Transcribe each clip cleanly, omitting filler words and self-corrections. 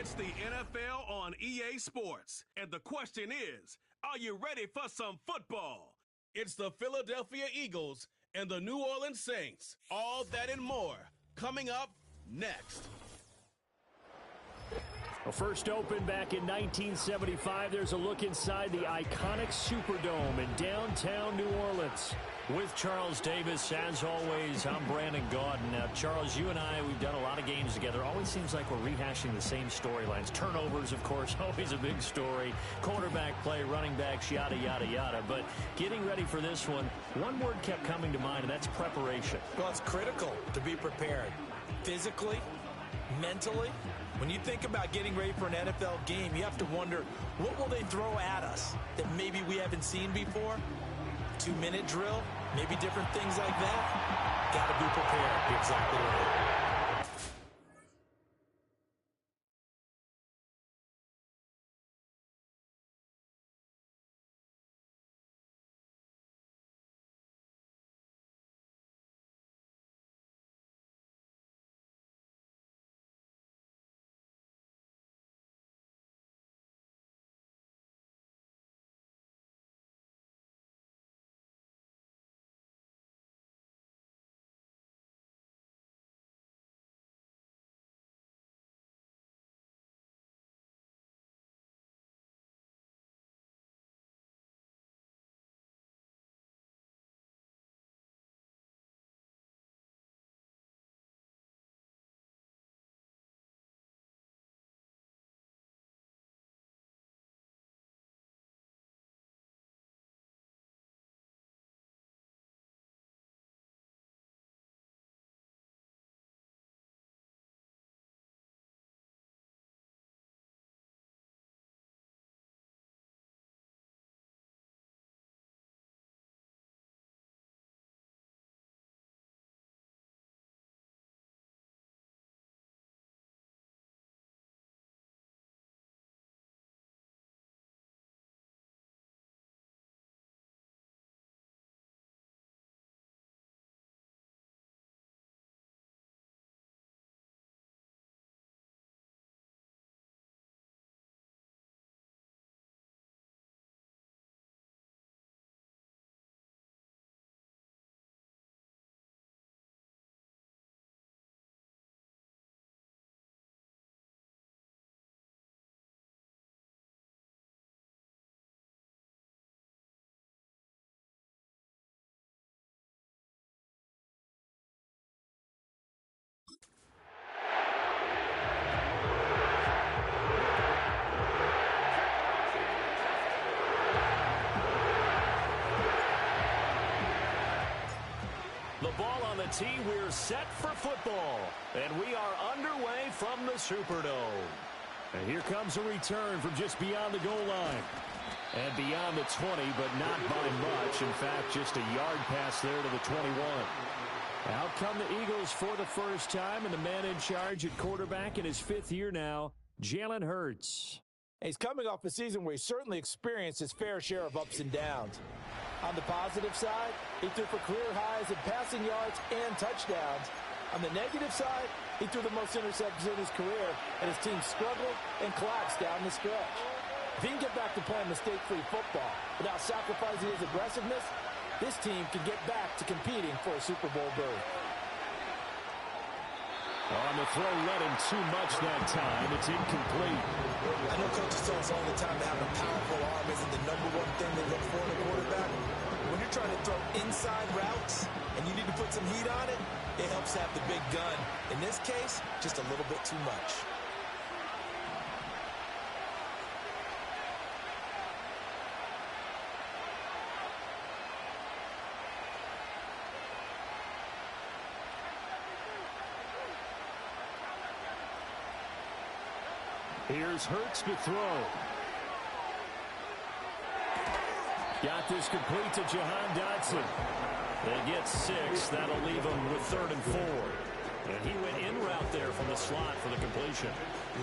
It's the NFL on EA Sports, and the question is, are you ready for some football? It's the Philadelphia Eagles and the New Orleans Saints. All that and more coming up next. Well, first opened back in 1975, there's a look inside the iconic Superdome in downtown New Orleans. With Charles Davis, as always, I'm Brandon Gaudin. Now, Charles, you and I, we've done a lot of games together. Always seems like we're rehashing the same storylines. Turnovers, of course, always a big story. Quarterback play, running backs, yada, yada, yada. But getting ready for this one word kept coming to mind, and that's preparation. Well, it's critical to be prepared. Physically, mentally. When you think about getting ready for an NFL game, you have to wonder, what will they throw at us that maybe we haven't seen before? 2-minute drill, maybe different things like that. Got to be prepared. You're exactly right. The ball on the tee, we're set for football. And we are underway from the Superdome. And here comes a return from just beyond the goal line. And beyond the 20, but not by much. In fact, just a yard pass there to the 21. Out come the Eagles for the first time, and the man in charge at quarterback in his 5th year now, Jalen Hurts. He's coming off a season where he certainly experienced his fair share of ups and downs. On the positive side, he threw for career highs in passing yards and touchdowns. On the negative side, he threw the most interceptions in his career, and his team struggled and collapsed down the stretch. If he can get back to playing mistake-free football without sacrificing his aggressiveness, this team can get back to competing for a Super Bowl berth. On the throw, led him too much that time. It's incomplete. I know coaches tell us all the time that having a powerful arm isn't the #1 thing they look for in a quarterback. When you're trying to throw inside routes and you need to put some heat on it, it helps have the big gun. In this case, just a little bit too much. Here's Hurts to throw. Got this complete to Jahan Dotson. They get 6. That'll leave him with 3rd and 4. And he went in route there from the slot for the completion.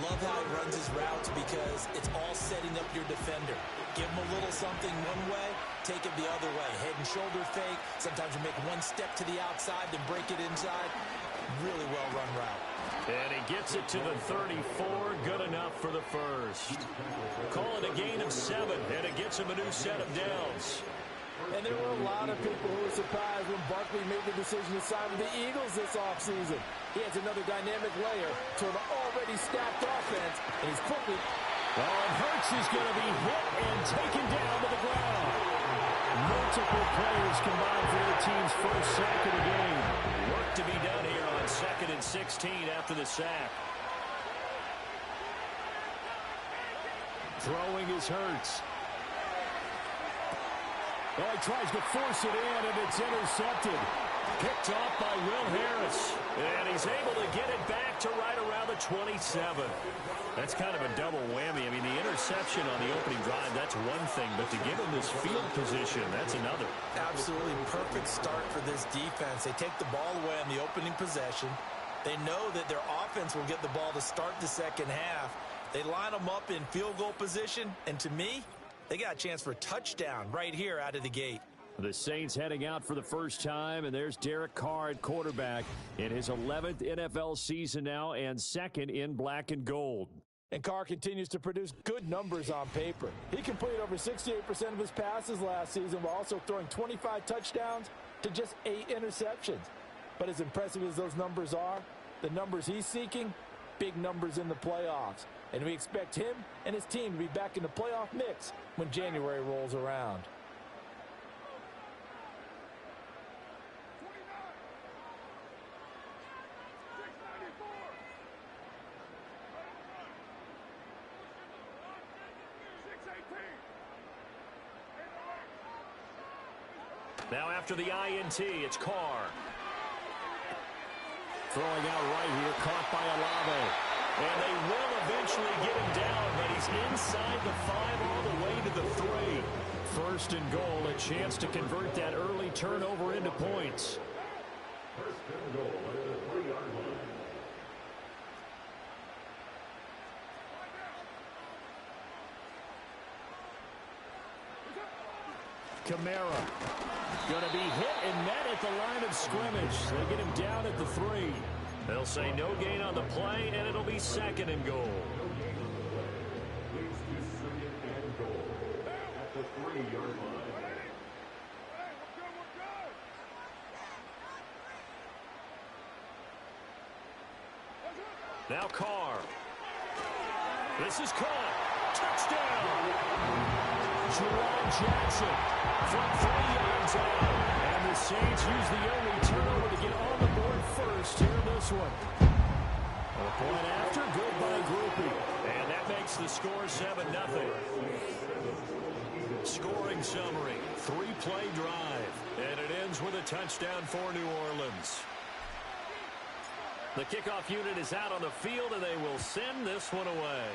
Love how he runs his routes because it's all setting up your defender. Give him a little something one way, take it the other way. Head and shoulder fake. Sometimes you make one step to the outside, then break it inside. Really well-run route. And he gets it to the 34. Good enough for the first. Call it a gain of 7, and it gets him a new set of downs. And there were a lot of people who were surprised when Barkley made the decision to sign with the Eagles this offseason. He adds another dynamic layer to an already stacked offense, and he's quickly... Oh, and Hurts is going to be hit and taken down to the ground. Multiple players combined for their team's first sack of the game. Work to be done here on 2nd and 16 after the sack. Throwing is Hurts. Oh, he tries to force it in, and it's intercepted. Picked off by Will Harris. And he's able to get it back to right around the 27. That's kind of a double whammy. I mean, the interception on the opening drive, that's one thing. But to give him this field position, that's another. Absolutely perfect start for this defense. They take the ball away on the opening possession. They know that their offense will get the ball to start the second half. They line them up in field goal position. And to me, they got a chance for a touchdown right here out of the gate. The Saints heading out for the first time, and there's Derek Carr at quarterback in his 11th NFL season now and 2nd in black and gold. And Carr continues to produce good numbers on paper. He completed over 68% of his passes last season while also throwing 25 touchdowns to just 8 interceptions. But as impressive as those numbers are, the numbers he's seeking, big numbers in the playoffs. And we expect him and his team to be back in the playoff mix when January rolls around. Now after the INT, it's Carr. Throwing out right here, caught by Olave. And they will eventually get him down, but he's inside the 5 all the way to the 3. First and goal, a chance to convert that early turnover into points. First and goal at the 3-yard line. Kamara going to be hit and met at the line of scrimmage. They get him down at the 3. They'll say no gain on the play, and it'll be 2nd and goal. Leads to 2nd and goal at the 3-yard line. Now Carr. This is caught. Touchdown. Jerron Jackson from 3 yards out. And the Saints use the only turnover to get on the board first here in this one. A point after, good by Groupie. And that makes the score 7-0. Scoring summary, 3-play drive. And it ends with a touchdown for New Orleans. The kickoff unit is out on the field, and they will send this one away.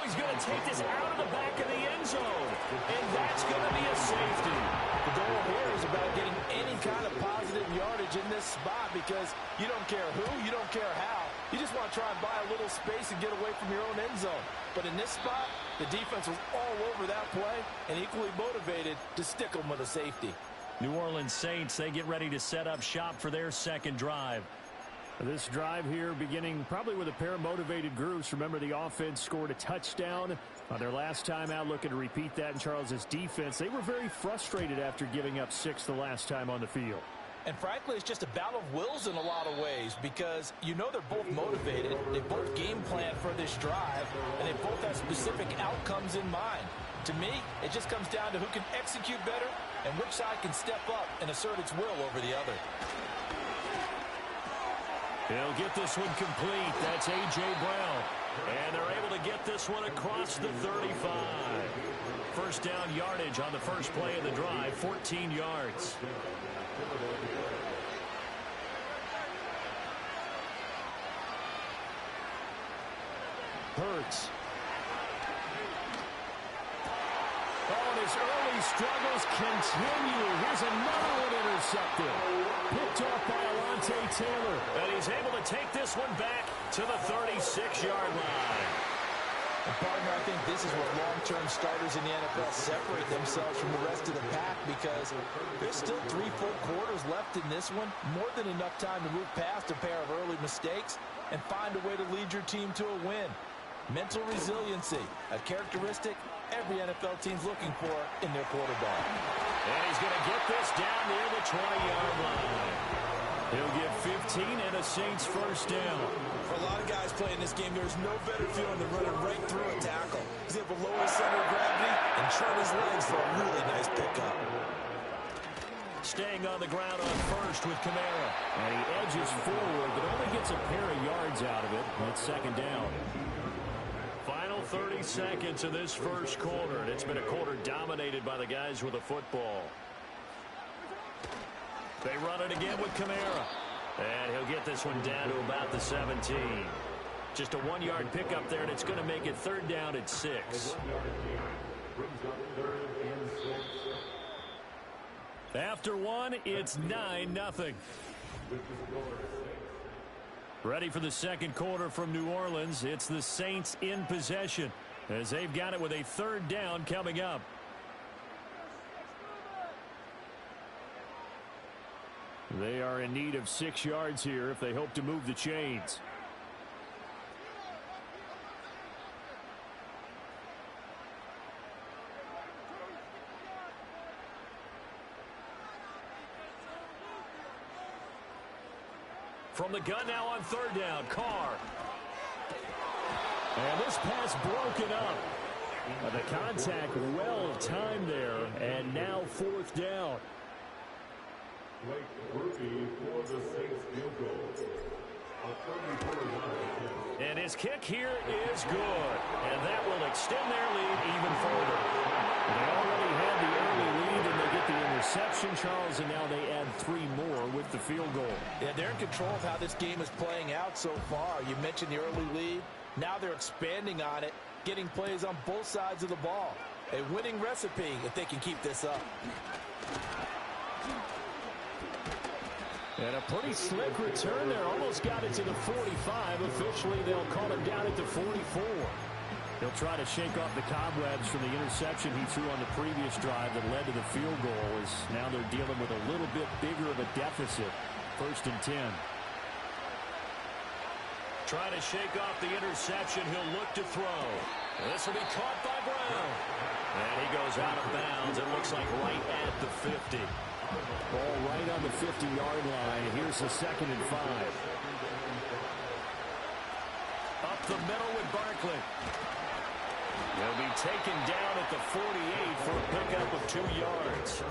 He's going to take this out of the back of the end zone. And that's going to be a safety. The goal here is about getting any kind of positive yardage in this spot because you don't care who, you don't care how. You just want to try and buy a little space and get away from your own end zone. But in this spot, the defense was all over that play and equally motivated to stick them with a safety. New Orleans Saints, they get ready to set up shop for their second drive. This drive here beginning probably with a pair of motivated groups. Remember, the offense scored a touchdown on their last time out, looking to repeat that in Charles's defense. They were very frustrated after giving up 6 the last time on the field. And frankly, it's just a battle of wills in a lot of ways because you know they're both motivated. They both game plan for this drive, and they both have specific outcomes in mind. To me, it just comes down to who can execute better and which side can step up and assert its will over the other. He'll get this one complete. That's A.J. Brown. And they're able to get this one across the 35. First down yardage on the first play of the drive, 14 yards. Hurts. Oh, and his early struggles continue. Here's another one intercepted. Picked off by Alontae Taylor. And he's able to take this one back to the 36-yard line. And partner, I think this is where long-term starters in the NFL separate themselves from the rest of the pack, because there's still 3 full quarters left in this one. More than enough time to move past a pair of early mistakes and find a way to lead your team to a win. Mental resiliency, a characteristic every NFL team's looking for in their quarterback. And he's going to get this down near the 20-yard line. He'll get 15 and a Saints first down. For a lot of guys playing this game, there's no better feeling than running right through a tackle. He's able to lower his center of gravity and turn his legs for a really nice pickup. Staying on the ground on first with Kamara. And he edges forward, but only gets a pair of yards out of it. It's second down. Final 30 seconds of this first quarter, and it's been a quarter dominated by the guys with the football. They run it again with Kamara. And he'll get this one down to about the 17. Just a 1-yard pickup there, and it's going to make it third down at 6. After one, it's 9-0. Ready for the second quarter from New Orleans. It's the Saints in possession as they've got it with a third down coming up. They are in need of 6 yards here if they hope to move the chains. From the gun now on third down, Carr. And this pass broken up. The contact well timed there, and now fourth down. And his kick here is good. And that will extend their lead even further. They already had the early lead, and they get the interception, Charles, and now they add 3 more with the field goal. Yeah, they're in control of how this game is playing out so far. You mentioned the early lead. Now they're expanding on it, getting plays on both sides of the ball. A winning recipe if they can keep this up. And a pretty slick return there. Almost got it to the 45. Officially, they'll call him down at the 44. He'll try to shake off the cobwebs from the interception he threw on the previous drive that led to the field goal, as now they're dealing with a little bit bigger of a deficit. First and 10. Trying to shake off the interception. He'll look to throw. This will be caught by Brown. And he goes out of bounds. It looks like right at the 50. Ball right on the 50-yard line. Here's the 2nd and 5. Up the middle with Barkley. He'll be taken down at the 48 for a pickup of 2 yards.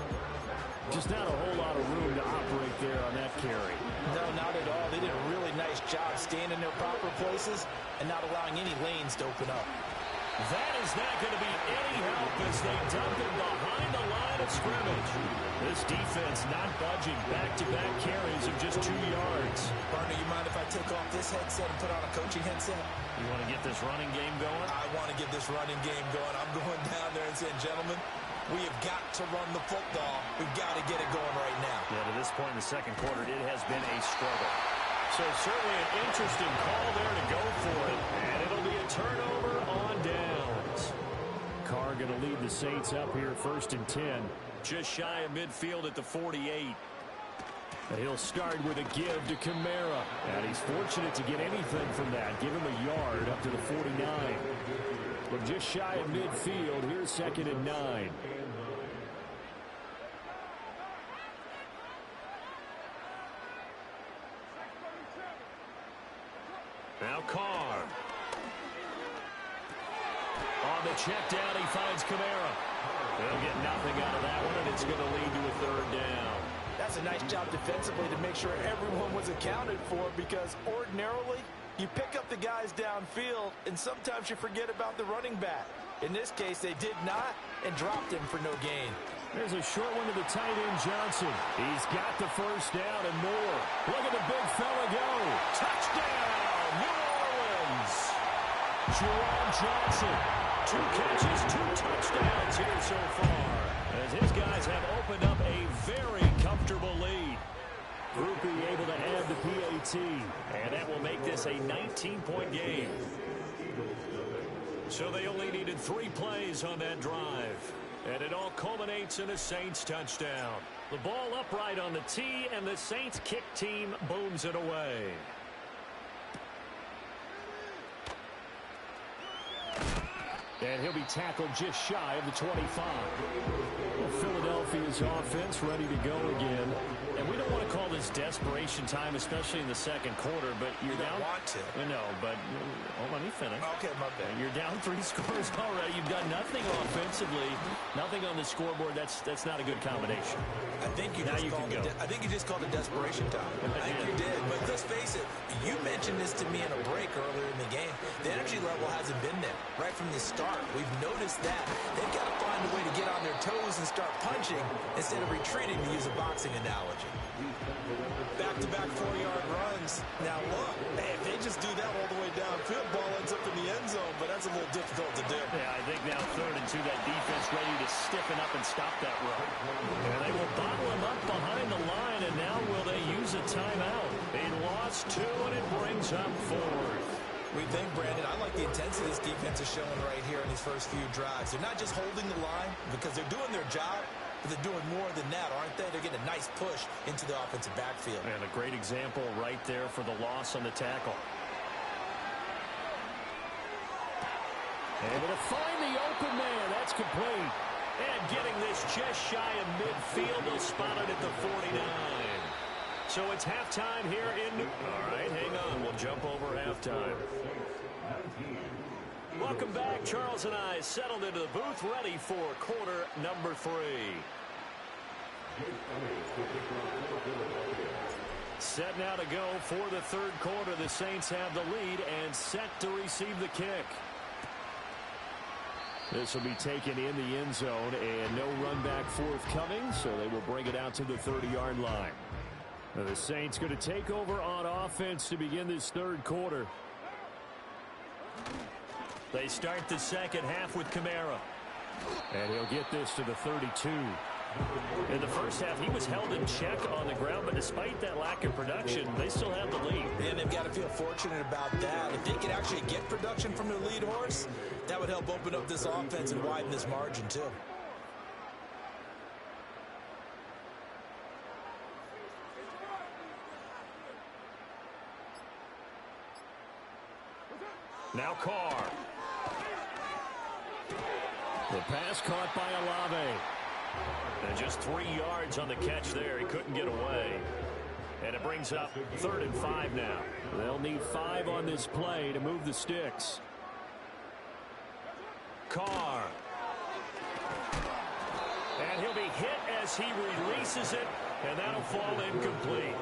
Just not a whole lot of room to operate there on that carry. No, not at all. They did a really nice job staying in their proper places and not allowing any lanes to open up. That is not going to be any help as they dump him behind the line of scrimmage. This defense not budging. Back-to-back carries of just 2 yards. Partner, you mind if I take off this headset and put on a coaching headset? You want to get this running game going? I want to get this running game going. I'm going down there and saying, gentlemen, we have got to run the football. We've got to get it going right now. Yeah, to this point in the second quarter, it has been a struggle. So certainly an interesting call there to go for it. And it'll be a turnover on downs. Carr going to lead the Saints up here, 1st and 10. Just shy of midfield at the 48. And he'll start with a give to Kamara. And he's fortunate to get anything from that. Give him a yard up to the 49. But just shy of midfield, here's 2nd and 9. Now Carr. On the check down, he finds Kamara. They'll get nothing out of that one, and it's going to lead to a 3rd down. That's a nice job defensively to make sure everyone was accounted for, because ordinarily you pick up the guys downfield, and sometimes you forget about the running back. In this case, they did not and dropped him for no gain. There's a short one to the tight end, Johnson. He's got the 1st down and more. Look at the big fella go. Touchdown, New Orleans. Jerome Johnson. 2 catches, 2 touchdowns here so far, as his guys have opened up a very comfortable lead. Groupie able to add the PAT, and that will make this a 19-point game. So they only needed 3 plays on that drive. And it all culminates in a Saints touchdown. The ball upright on the tee, and the Saints kick team booms it away. And he'll be tackled just shy of the 25. Well, Philadelphia's offense ready to go again. And we don't want to call this desperation time, especially in the second quarter, but you're down. You don't want to. No, but let me finish. Okay, my bad. You're down 3 scores already. You've done nothing offensively, nothing on the scoreboard. That's not a good combination. I think you just called it desperation time. I think you did. But let's face it, you mentioned this to me in a break earlier in the game. The energy level hasn't been there right from the start. We've noticed that. They've got to find a way to get on their toes and start punching instead of retreating, to use a boxing analogy. Back-to-back 4-yard runs. Now look, if they just do that all the way downfield, ball ends up in the end zone, but that's a little difficult to do. Yeah, I think now 3rd and 2, that defense ready to stiffen up and stop that run. And they will bottle him up behind the line, and now will they use a timeout? They lost 2, and it brings up 4th. We think, Brandon, I like the intensity this defense is showing right here in these first few drives. They're not just holding the line because they're doing their job, but they're doing more than that, aren't they? They're getting a nice push into the offensive backfield. And a great example right there for the loss on the tackle. Able to find the open man. That's complete. And getting this just shy of midfield. They'll spot it at the 49. So it's halftime here in New... All right, hang on. We'll jump over halftime. Welcome back. Charles and I settled into the booth, ready for quarter number 3. Set now to go for the 3rd quarter. The Saints have the lead and set to receive the kick. This will be taken in the end zone, and no run back forthcoming, so they will bring it out to the 30-yard line. Now the Saints going to take over on offense to begin this 3rd quarter. They start the second half with Kamara. And he'll get this to the 32. In the first half, he was held in check on the ground, but despite that lack of production, they still have the lead. And they've got to feel fortunate about that. If they could actually get production from their lead horse, that would help open up this offense and widen this margin, too. Now Carr. The pass caught by Olave. And just 3 yards on the catch there. He couldn't get away. And it brings up 3rd and 5 now. They'll need 5 on this play to move the sticks. Carr. And he'll be hit as he releases it. And that'll fall incomplete.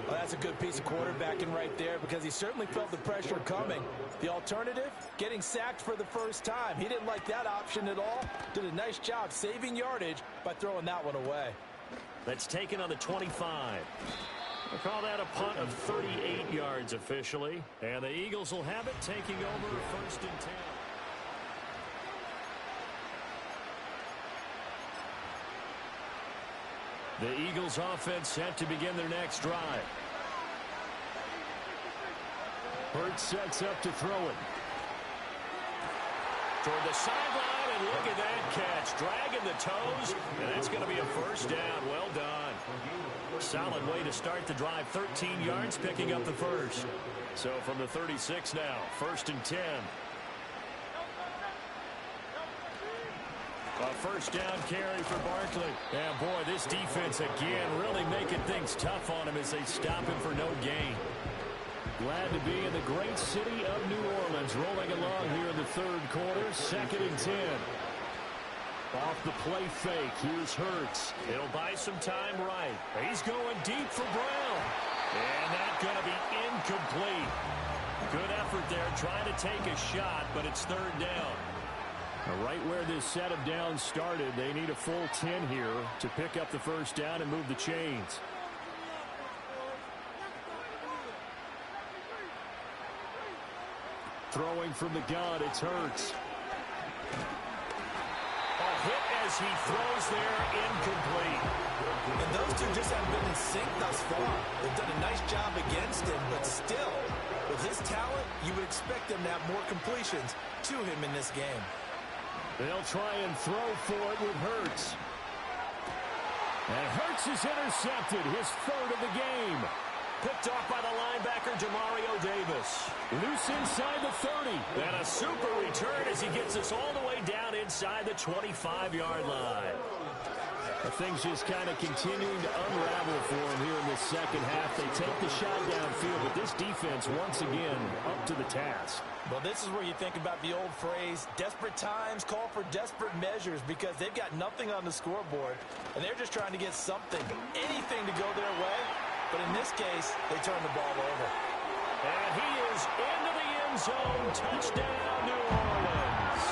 Well, that's a good piece of quarterbacking right there because he certainly felt the pressure coming. The alternative, getting sacked for the first time. He didn't like that option at all. Did a nice job saving yardage by throwing that one away. That's taken on the 25. We'll call that a punt of 38 yards officially. And the Eagles will have it, taking over 1st and 10. The Eagles offense set to begin their next drive. Hurts sets up to throw it. Toward the sideline, and look at that catch. Dragging the toes, and that's going to be a 1st down. Well done. Solid way to start the drive. 13 yards, picking up the 1st. So from the 36 now, 1st and 10. A 1st down carry for Barkley. And boy, this defense again really making things tough on him as they stop him for no gain. Glad to be in the great city of New Orleans, rolling along here in the 3rd quarter. 2nd and 10. Off the play fake, here's Hurts. He'll buy some time right. He's going deep for Brown. And that's going to be incomplete. Good effort there, trying to take a shot, but it's 3rd down. Right where this set of downs started, they need a full 10 here to pick up the 1st down and move the chains. Throwing from the gun, it's Hurts. A hit as he throws there, incomplete. And those two just haven't been in sync thus far. They've done a nice job against him, but still, with his talent, you would expect him to have more completions to him in this game. They'll try and throw for it with Hurts. And Hurts is intercepted, his third of the game. Picked off by the linebacker, Demario Davis. Loose inside the 30. And a super return as he gets us all the way down inside the 25-yard line. Things just kind of continuing to unravel for him here in the second half. They take the shot downfield, but this defense, once again, up to the task. Well, this is where you think about the old phrase, desperate times call for desperate measures, because they've got nothing on the scoreboard, and they're just trying to get something, anything to go their way. But in this case, they turn the ball over. And he is into the end zone. Touchdown, New Orleans.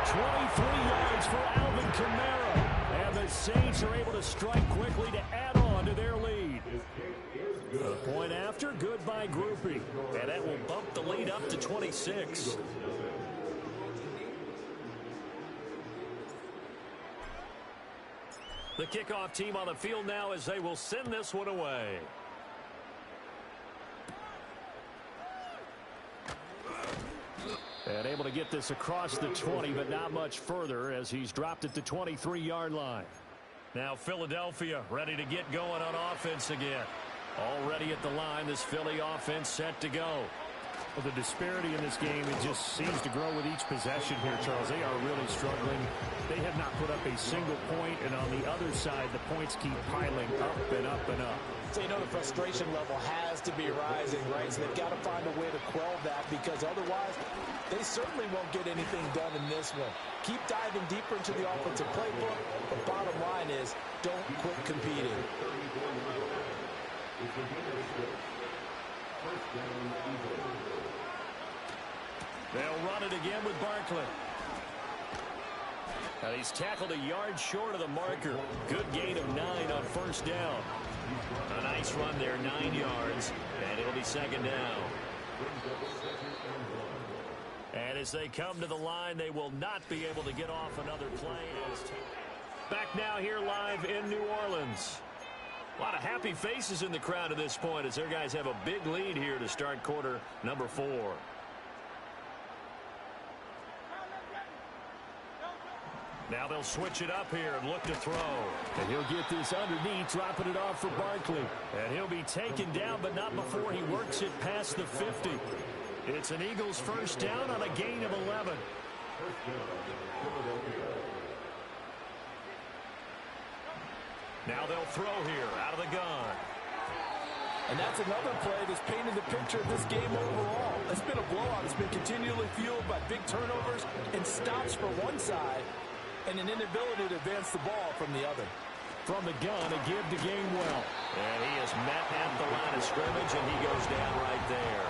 23 yards for Alvin Kamara. And the Saints are able to strike quickly to add on to their lead. A point after, good by Groupie. And that will bump the lead up to 26. The kickoff team on the field now as they will send this one away. And able to get this across the 20, but not much further as he's dropped at the 23-yard line. Now Philadelphia ready to get going on offense again. Already at the line, this Philly offense set to go. Well, the disparity in this game, it just seems to grow with each possession here, Charles. They are really struggling. They have not put up a single point, and on the other side, the points keep piling up and up and up. So, you know, the frustration level has to be rising, right? So they've got to find a way to quell that, because otherwise they certainly won't get anything done in this one. Keep diving deeper into the offensive playbook, but bottom line is don't quit competing. They'll run it again with Barkley. And he's tackled a yard short of the marker. Good gain of 9 on first down. A nice run there, 9 yards, and it'll be second down. And as they come to the line, they will not be able to get off another play. Back now here live in New Orleans. A lot of happy faces in the crowd at this point as their guys have a big lead here to start quarter number 4. Now they'll switch it up here and look to throw. And he'll get this underneath, dropping it off for Barkley. And he'll be taken down, but not before he works it past the 50. It's an Eagles first down on a gain of 11. Now they'll throw here out of the gun. And that's another play that's painted the picture of this game overall. It's been a blowout. It's been continually fueled by big turnovers and stops for one side, and an inability to advance the ball from the other. From the gun, a give to Gainwell. And he is met at the line of scrimmage, and he goes down right there.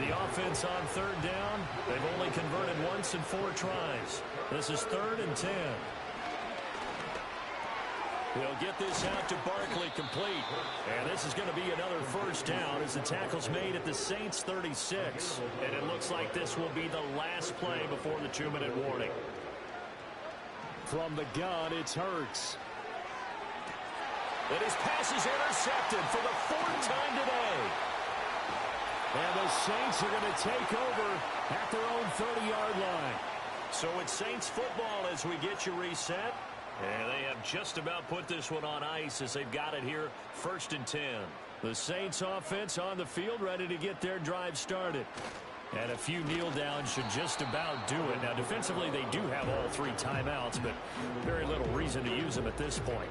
The offense on third down, they've only converted once in 4 tries. This is 3rd and 10. He'll get this out to Barkley, complete. And this is going to be another first down as the tackle's made at the Saints 36. And it looks like this will be the last play before the 2-minute warning. From the gun, it's Hurts. And his pass is intercepted for the 4th time today. And the Saints are going to take over at their own 30-yard line. So it's Saints football as we get you reset. And they have just about put this one on ice as they've got it here, 1st and 10. The Saints offense on the field ready to get their drive started. And a few kneel downs should just about do it. Now, defensively, they do have all 3 timeouts, but very little reason to use them at this point.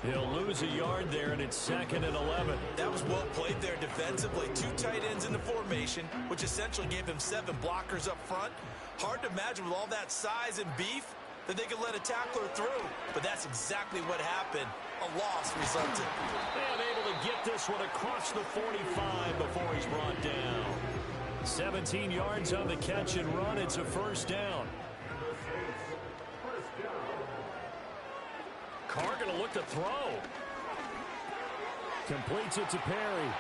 He'll lose a yard there, and it's 2nd and 11. That was well played there defensively. 2 tight ends in the formation, which essentially gave him 7 blockers up front. Hard to imagine with all that size and beef that they could let a tackler through. But that's exactly what happened. A loss resulted. And able to get this one across the 45 before he's brought down. 17 yards on the catch and run. It's a first down. Carr going to look to throw. Completes it to Perry.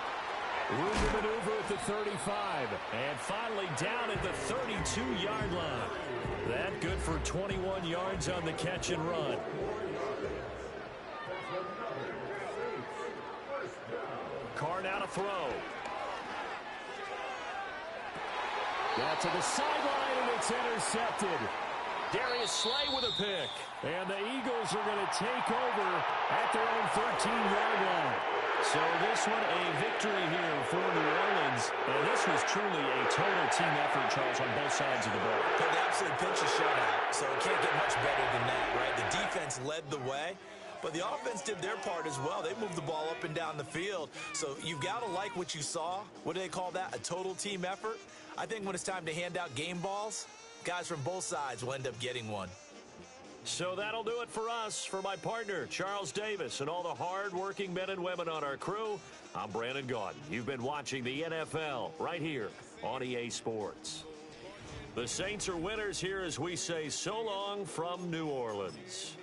Room to maneuver at the 35. And finally down at the 32-yard line. That good for 21 yards on the catch and run. Carr now to throw. Got to the sideline, and it's intercepted. Darius Slay with a pick. And the Eagles are going to take over at their own 13-yard line. So this one a victory here for New Orleans. And this was truly a total team effort, Charles, on both sides of the ball. They absolutely pinched a shutout, so it can't get much better than that, right? The defense led the way, but the offense did their part as well. They moved the ball up and down the field. So you've got to like what you saw. What do they call that? A total team effort? I think when it's time to hand out game balls, guys from both sides will end up getting one. So that'll do it for us. For my partner, Charles Davis, and all the hard-working men and women on our crew, I'm Brandon Gaudin. You've been watching the NFL right here on EA Sports. The Saints are winners here as we say so long from New Orleans.